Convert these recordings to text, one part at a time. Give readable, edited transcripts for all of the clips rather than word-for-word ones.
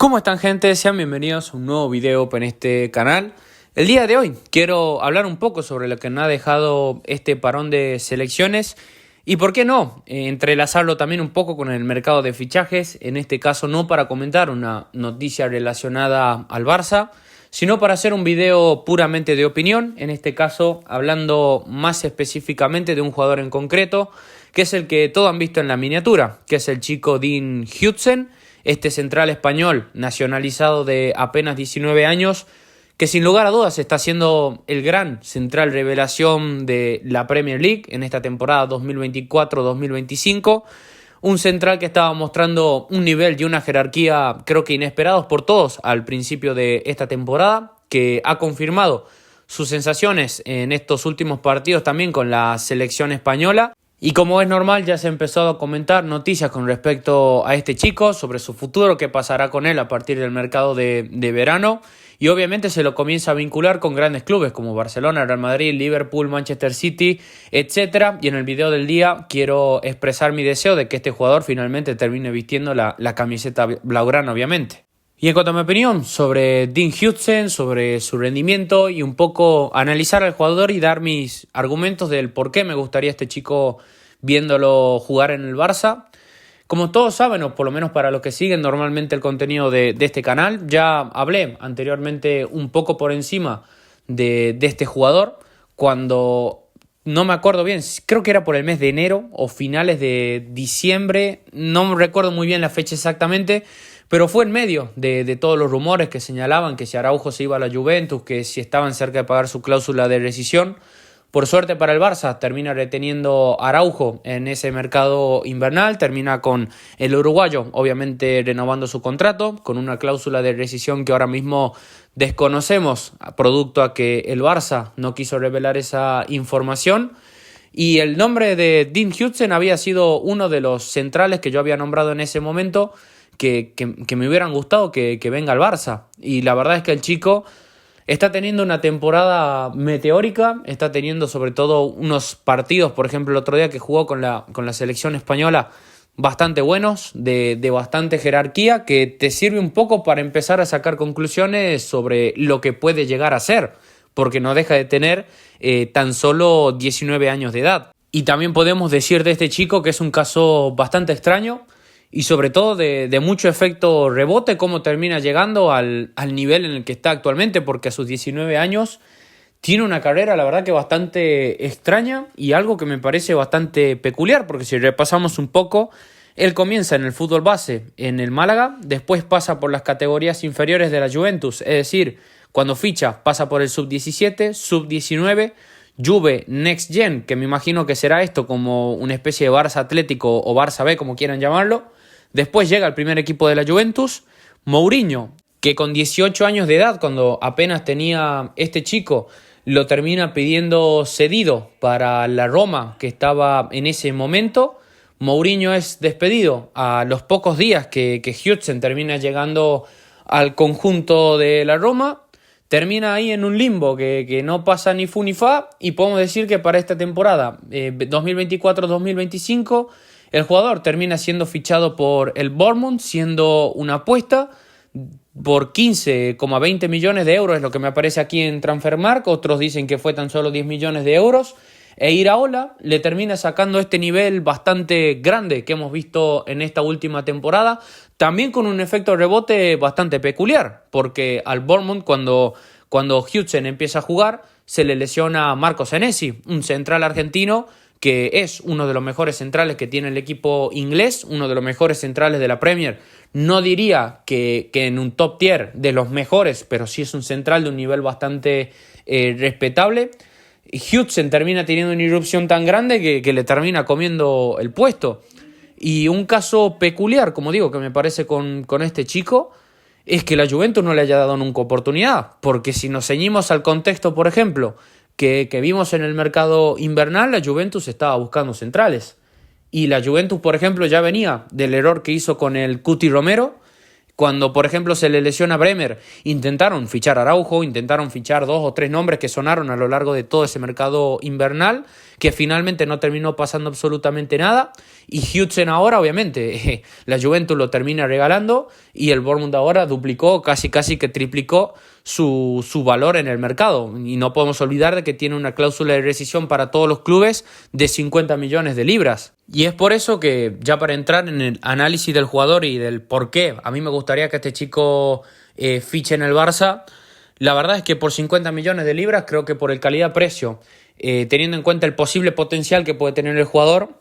¿Cómo están, gente? Sean bienvenidos a un nuevo video en este canal. El día de hoy quiero hablar un poco sobre lo que nos ha dejado este parón de selecciones y, por qué no, entrelazarlo también un poco con el mercado de fichajes, en este caso no para comentar una noticia relacionada al Barça, sino para hacer un video puramente de opinión, en este caso hablando más específicamente de un jugador en concreto, que es el que todos han visto en la miniatura, que es el chico Dean Huijsen, este central español nacionalizado de apenas 19 años, que sin lugar a dudas está siendo el gran central revelación de la Premier League en esta temporada 2024-2025. Un central que estaba mostrando un nivel y una jerarquía creo que inesperados por todos al principio de esta temporada, que ha confirmado sus sensaciones en estos últimos partidos también con la selección española. Y como es normal, ya se ha empezado a comentar noticias con respecto a este chico, sobre su futuro, qué pasará con él a partir del mercado de verano. Y obviamente se lo comienza a vincular con grandes clubes como Barcelona, Real Madrid, Liverpool, Manchester City, etc. Y en el video del día quiero expresar mi deseo de que este jugador finalmente termine vistiendo la camiseta blaugrana, obviamente. Y en cuanto a mi opinión sobre Dean Huijsen, sobre su rendimiento y un poco analizar al jugador y dar mis argumentos del por qué me gustaría este chico viéndolo jugar en el Barça. Como todos saben, o por lo menos para los que siguen normalmente el contenido de este canal, ya hablé anteriormente un poco por encima de este jugador cuando, no me acuerdo bien, creo que era por el mes de enero o finales de diciembre, no me recuerdo muy bien la fecha exactamente, pero fue en medio de todos los rumores que señalaban que si Araujo se iba a la Juventus, que si estaban cerca de pagar su cláusula de rescisión. Por suerte para el Barça termina reteniendo Araujo en ese mercado invernal, termina con el uruguayo obviamente renovando su contrato con una cláusula de rescisión que ahora mismo desconocemos, producto a que el Barça no quiso revelar esa información. Y el nombre de Dean Huijsen había sido uno de los centrales que yo había nombrado en ese momento que me hubieran gustado que venga al Barça. Y la verdad es que el chico está teniendo una temporada meteórica, está teniendo sobre todo unos partidos, por ejemplo el otro día que jugó con la selección española, bastante buenos, de bastante jerarquía, que te sirve un poco para empezar a sacar conclusiones sobre lo que puede llegar a ser, porque no deja de tener tan solo 19 años de edad. Y también podemos decir de este chico que es un caso bastante extraño, y sobre todo de mucho efecto rebote, cómo termina llegando al nivel en el que está actualmente, porque a sus 19 años tiene una carrera, la verdad que bastante extraña y algo que me parece bastante peculiar, porque si repasamos un poco, él comienza en el fútbol base en el Málaga, después pasa por las categorías inferiores de la Juventus, es decir, cuando ficha pasa por el sub-17, sub-19, Juve Next Gen, que me imagino que será esto como una especie de Barça Atlético o Barça B, como quieran llamarlo. Después llega al primer equipo de la Juventus, Mourinho, que con 18 años de edad, cuando apenas tenía este chico, lo termina pidiendo cedido para la Roma, que estaba en ese momento. Mourinho es despedido a los pocos días que Huijsen termina llegando al conjunto de la Roma. Termina ahí en un limbo que no pasa ni fu ni fa, y podemos decir que para esta temporada 2024-2025 el jugador termina siendo fichado por el Bournemouth, siendo una apuesta por 15,20 millones de euros, es lo que me aparece aquí en Transfermarkt. Otros dicen que fue tan solo 10 millones de euros. E Iraola le termina sacando este nivel bastante grande que hemos visto en esta última temporada, también con un efecto rebote bastante peculiar, porque al Bournemouth cuando Huijsen empieza a jugar se le lesiona a Marco Senesi, un central argentino que es uno de los mejores centrales que tiene el equipo inglés, uno de los mejores centrales de la Premier. No diría que en un top tier de los mejores, pero sí es un central de un nivel bastante respetable. Huijsen termina teniendo una irrupción tan grande que le termina comiendo el puesto. Y un caso peculiar, como digo, que me parece con este chico, es que la Juventus no le haya dado nunca oportunidad. Porque si nos ceñimos al contexto, por ejemplo, que vimos en el mercado invernal, la Juventus estaba buscando centrales. Y la Juventus, por ejemplo, ya venía del error que hizo con el Cuti Romero, Cuando, por ejemplo, se le lesiona a Bremer, intentaron fichar a Araujo, intentaron fichar 2 o 3 nombres que sonaron a lo largo de todo ese mercado invernal, que finalmente no terminó pasando absolutamente nada. Y Huijsen ahora, obviamente, la Juventus lo termina regalando y el Bournemouth ahora duplicó, casi que triplicó su valor en el mercado. Y no podemos olvidar de que tiene una cláusula de rescisión para todos los clubes de 50 millones de libras. Y es por eso que, ya para entrar en el análisis del jugador y del por qué a mí me gustaría que este chico fiche en el Barça, la verdad es que por 50 millones de libras, creo que por el calidad-precio, teniendo en cuenta el posible potencial que puede tener el jugador,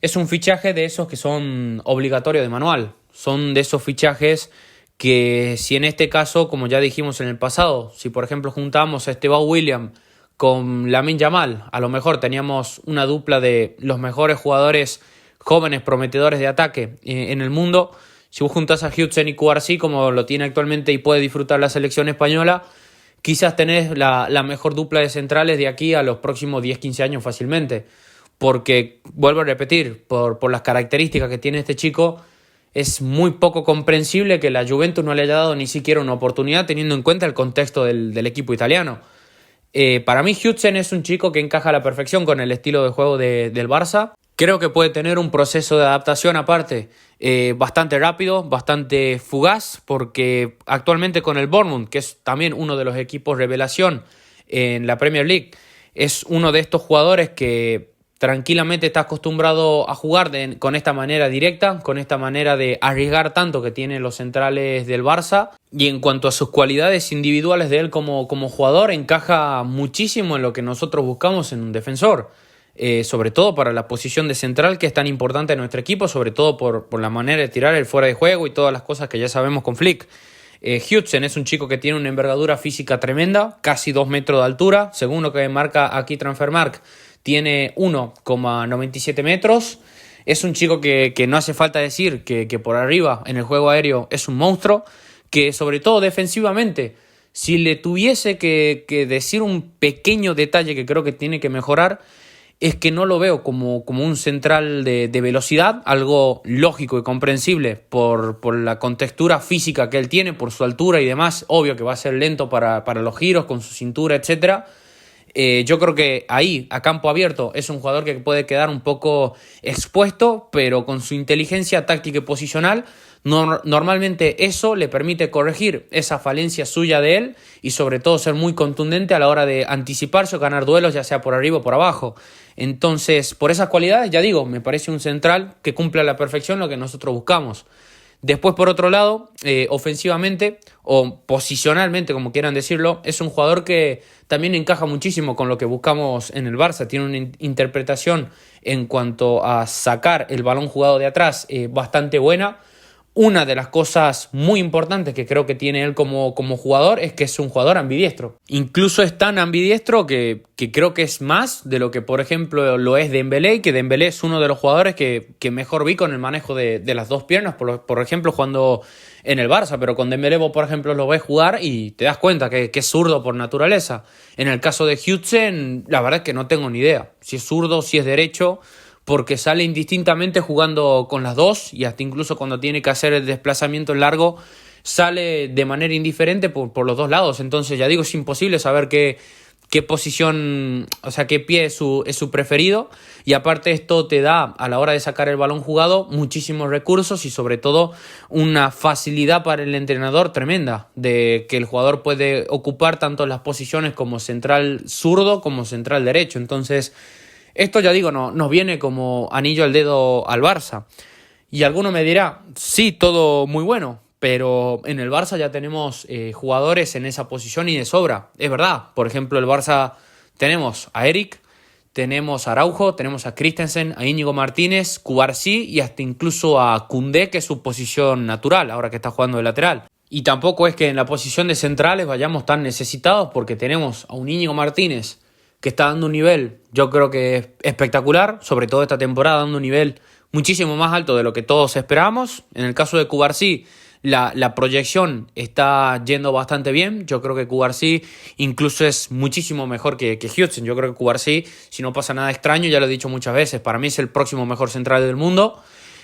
es un fichaje de esos que son obligatorios de manual. Son de esos fichajes que, si en este caso, como ya dijimos en el pasado, si por ejemplo juntamos a Esteban William con Lamine Yamal, a lo mejor teníamos una dupla de los mejores jugadores jóvenes prometedores de ataque en el mundo. Si vos juntás a Huijsen y Cubarsí, como lo tiene actualmente y puede disfrutar la selección española, quizás tenés la mejor dupla de centrales de aquí a los próximos 10-15 años fácilmente. Porque, vuelvo a repetir, por las características que tiene este chico, es muy poco comprensible que la Juventus no le haya dado ni siquiera una oportunidad, teniendo en cuenta el contexto del equipo italiano. Para mí Huijsen es un chico que encaja a la perfección con el estilo de juego del Barça. Creo que puede tener un proceso de adaptación aparte bastante rápido, bastante fugaz, porque actualmente con el Bournemouth, que es también uno de los equipos revelación en la Premier League, es uno de estos jugadores que tranquilamente está acostumbrado a jugar con esta manera directa, con esta manera de arriesgar tanto que tienen los centrales del Barça. Y en cuanto a sus cualidades individuales de él como jugador, encaja muchísimo en lo que nosotros buscamos en un defensor. Sobre todo para la posición de central, que es tan importante en nuestro equipo, sobre todo por la manera de tirar el fuera de juego y todas las cosas que ya sabemos con Flick. Huijsen es un chico que tiene una envergadura física tremenda, casi 2 metros de altura, según lo que marca aquí Transfermarkt, tiene 1,97 metros. Es un chico que no hace falta decir que por arriba en el juego aéreo es un monstruo, que sobre todo defensivamente, si le tuviese que decir un pequeño detalle que creo que tiene que mejorar, es que no lo veo como un central de velocidad, algo lógico y comprensible por la contextura física que él tiene, por su altura y demás. Obvio que va a ser lento para los giros, con su cintura, etc. Yo creo que ahí, a campo abierto, es un jugador que puede quedar un poco expuesto, pero con su inteligencia táctica y posicional, normalmente eso le permite corregir esa falencia suya de él y sobre todo ser muy contundente a la hora de anticiparse o ganar duelos, ya sea por arriba o por abajo. Entonces, por esas cualidades, ya digo, me parece un central que cumple a la perfección lo que nosotros buscamos. Después, por otro lado, ofensivamente o posicionalmente, como quieran decirlo, es un jugador que también encaja muchísimo con lo que buscamos en el Barça. Tiene una interpretación en cuanto a sacar el balón jugado de atrás bastante buena. Una de las cosas muy importantes que creo que tiene él como jugador es que es un jugador ambidiestro. Incluso es tan ambidiestro que creo que es más de lo que, por ejemplo, lo es Dembélé, que Dembélé es uno de los jugadores que mejor vi con el manejo de las dos piernas, por ejemplo, jugando en el Barça. Pero con Dembélé vos, por ejemplo, lo ves jugar y te das cuenta que es zurdo por naturaleza. En el caso de Huijsen, la verdad es que no tengo ni idea si es zurdo, si es derecho, porque sale indistintamente jugando con las dos y hasta incluso cuando tiene que hacer el desplazamiento en largo sale de manera indiferente por los dos lados. Entonces, ya digo, es imposible saber qué posición, o sea, qué pie es su preferido. Y aparte esto te da, a la hora de sacar el balón jugado, muchísimos recursos y sobre todo una facilidad para el entrenador tremenda, de que el jugador puede ocupar tanto las posiciones como central zurdo como central derecho. Entonces, esto, ya digo, nos viene como anillo al dedo al Barça. Y alguno me dirá, sí, todo muy bueno, pero en el Barça ya tenemos jugadores en esa posición y de sobra. Es verdad, por ejemplo, el Barça tenemos a Eric, tenemos a Araujo, tenemos a Christensen, a Íñigo Martínez, Cubarsí y hasta incluso a Koundé, que es su posición natural, ahora que está jugando de lateral. Y tampoco es que en la posición de centrales vayamos tan necesitados, porque tenemos a un Íñigo Martínez que está dando un nivel, yo creo que es espectacular, sobre todo esta temporada, dando un nivel muchísimo más alto de lo que todos esperábamos. En el caso de Cubarsí, la proyección está yendo bastante bien. Yo creo que Cubarsí incluso es muchísimo mejor que Huijsen. Yo creo que Cubarsí, si no pasa nada extraño, ya lo he dicho muchas veces, para mí es el próximo mejor central del mundo.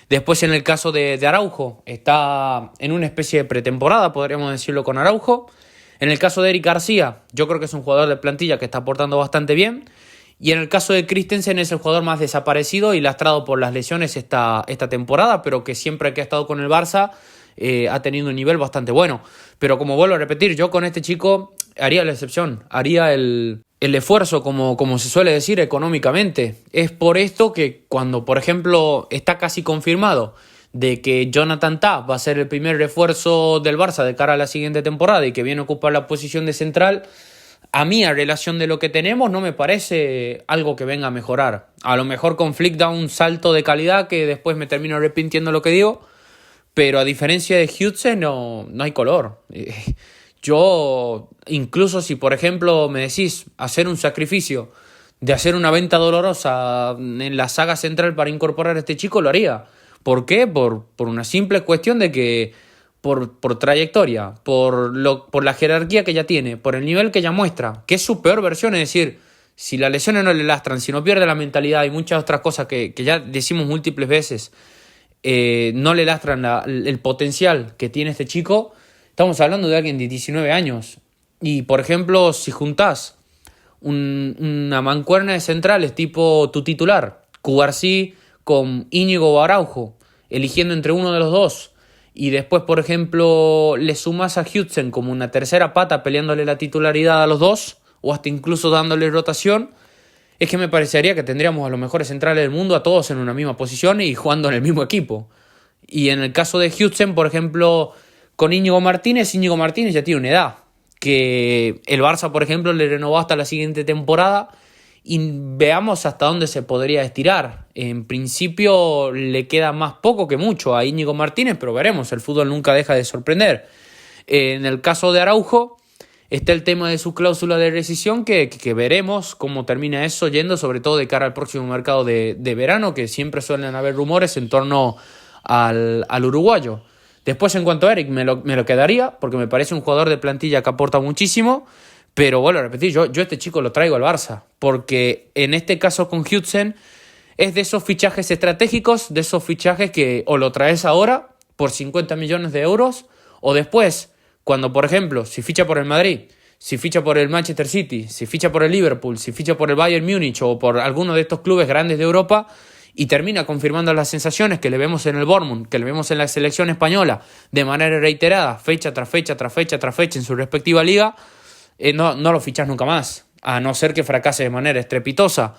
Después en el caso de Araujo, está en una especie de pretemporada, podríamos decirlo, con Araujo. En el caso de Eric García, yo creo que es un jugador de plantilla que está aportando bastante bien. Y en el caso de Christensen es el jugador más desaparecido y lastrado por las lesiones esta temporada, pero que siempre que ha estado con el Barça ha tenido un nivel bastante bueno. Pero como vuelvo a repetir, yo con este chico haría la excepción, haría el esfuerzo, como se suele decir, económicamente. Es por esto que cuando, por ejemplo, está casi confirmado de que Jonathan Tah va a ser el primer refuerzo del Barça de cara a la siguiente temporada y que viene a ocupar la posición de central, a mí, a relación de lo que tenemos, no me parece algo que venga a mejorar. A lo mejor con Flick da un salto de calidad que después me termino arrepintiendo lo que digo, pero a diferencia de Hudson no hay color. Yo, incluso si por ejemplo me decís hacer un sacrificio de hacer una venta dolorosa en la saga central para incorporar a este chico, lo haría. ¿Por qué? Por una simple cuestión de que por trayectoria, por la jerarquía que ya tiene, por el nivel que ya muestra, que es su peor versión, es decir, si las lesiones no le lastran, si no pierde la mentalidad y muchas otras cosas que ya decimos múltiples veces, no le lastran el potencial que tiene este chico, estamos hablando de alguien de 19 años. Y por ejemplo, si juntás una mancuerna de centrales tipo tu titular, Cubarsí con Íñigo o Araujo, eligiendo entre uno de los dos, y después, por ejemplo, le sumas a Hudson como una tercera pata peleándole la titularidad a los dos, o hasta incluso dándole rotación, es que me parecería que tendríamos a los mejores centrales del mundo a todos en una misma posición y jugando en el mismo equipo. Y en el caso de Hudson, por ejemplo, con Íñigo Martínez ya tiene una edad, que el Barça, por ejemplo, le renovó hasta la siguiente temporada y veamos hasta dónde se podría estirar. En principio le queda más poco que mucho a Íñigo Martínez, pero veremos, el fútbol nunca deja de sorprender. En el caso de Araujo está el tema de su cláusula de rescisión, que veremos cómo termina eso yendo, sobre todo de cara al próximo mercado de verano, que siempre suelen haber rumores en torno al uruguayo. Después, en cuanto a Eric, me lo quedaría, porque me parece un jugador de plantilla que aporta muchísimo. Pero vuelvo a repetir, yo este chico lo traigo al Barça, porque en este caso con Hudson es de esos fichajes estratégicos, de esos fichajes que o lo traes ahora por 50 millones de euros, o después, cuando por ejemplo, si ficha por el Madrid, si ficha por el Manchester City, si ficha por el Liverpool, si ficha por el Bayern Múnich o por alguno de estos clubes grandes de Europa y termina confirmando las sensaciones que le vemos en el Bournemouth, que le vemos en la selección española de manera reiterada, fecha tras fecha tras fecha tras fecha en su respectiva liga, no lo fichás nunca más, a no ser que fracase de manera estrepitosa.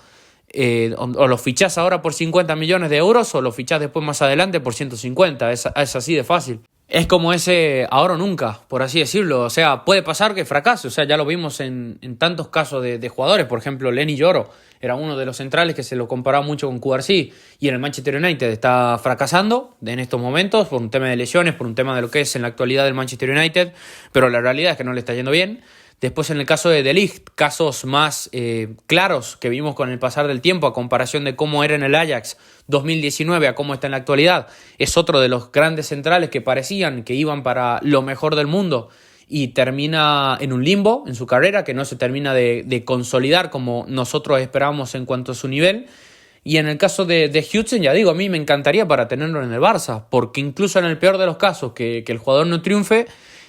O lo fichás ahora por 50 millones de euros o lo fichás después más adelante por 150, es así de fácil. Es como ese ahora o nunca, por así decirlo. O sea, puede pasar que fracase. O sea, ya lo vimos en tantos casos de jugadores. Por ejemplo, Lenny Yoro era uno de los centrales que se lo comparaba mucho con Cubarsí. Y en el Manchester United está fracasando en estos momentos por un tema de lesiones, por un tema de lo que es en la actualidad del Manchester United. Pero la realidad es que no le está yendo bien. Después, en el caso de Ligt, casos más claros que vimos con el pasar del tiempo a comparación de cómo era en el Ajax 2019 a cómo está en la actualidad, es otro de los grandes centrales que parecían que iban para lo mejor del mundo y termina en un limbo en su carrera, que no se termina de consolidar como nosotros esperábamos en cuanto a su nivel. Y en el caso de Hudson, ya digo, a mí me encantaría para tenerlo en el Barça, porque incluso en el peor de los casos que el jugador no triunfe,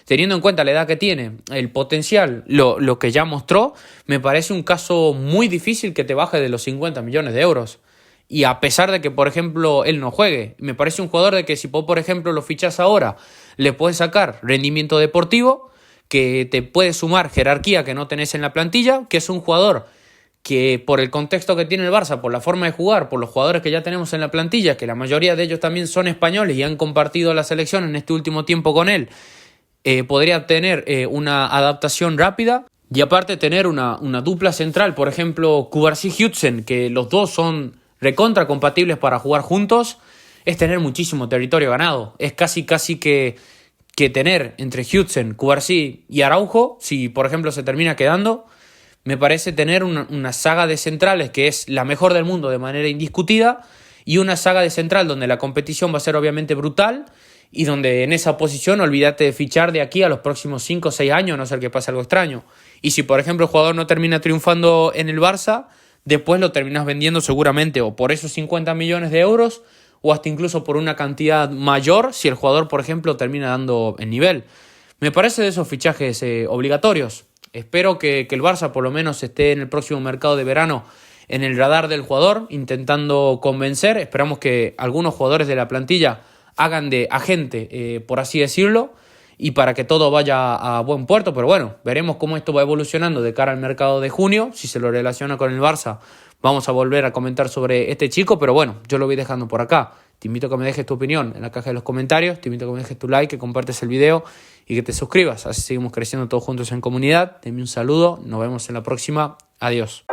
teniendo en cuenta la edad que tiene, el potencial, lo que ya mostró, me parece un caso muy difícil que te baje de los 50 millones de euros. Y a pesar de que, por ejemplo, él no juegue, me parece un jugador de que si por ejemplo lo fichas ahora, le puedes sacar rendimiento deportivo, que te puede sumar jerarquía que no tenés en la plantilla, que es un jugador que por el contexto que tiene el Barça, por la forma de jugar, por los jugadores que ya tenemos en la plantilla, que la mayoría de ellos también son españoles y han compartido la selección en este último tiempo con él, podría tener una adaptación rápida y aparte tener una dupla central, por ejemplo Cubarsí-Hudson, que los dos son recontra compatibles para jugar juntos, es tener muchísimo territorio ganado. Es casi que tener entre Hudson, Cubarsí y Araujo, si por ejemplo se termina quedando, me parece tener una saga de centrales que es la mejor del mundo de manera indiscutida y una saga de central donde la competición va a ser obviamente brutal y donde en esa posición olvídate de fichar de aquí a los próximos 5 o 6 años, a no ser que pase algo extraño. Y si por ejemplo el jugador no termina triunfando en el Barça, después lo terminas vendiendo seguramente o por esos 50 millones de euros o hasta incluso por una cantidad mayor si el jugador, por ejemplo, termina dando el nivel. Me parece de esos fichajes obligatorios. Espero que el Barça por lo menos esté en el próximo mercado de verano en el radar del jugador, intentando convencer. Esperamos que algunos jugadores de la plantilla hagan de agente, por así decirlo, y para que todo vaya a buen puerto. Pero bueno, veremos cómo esto va evolucionando de cara al mercado de junio. Si se lo relaciona con el Barça, vamos a volver a comentar sobre este chico, pero bueno, yo lo voy dejando por acá. Te invito a que me dejes tu opinión en la caja de los comentarios, te invito a que me dejes tu like, que compartes el video y que te suscribas. Así seguimos creciendo todos juntos en comunidad. Te envío un saludo, nos vemos en la próxima. Adiós.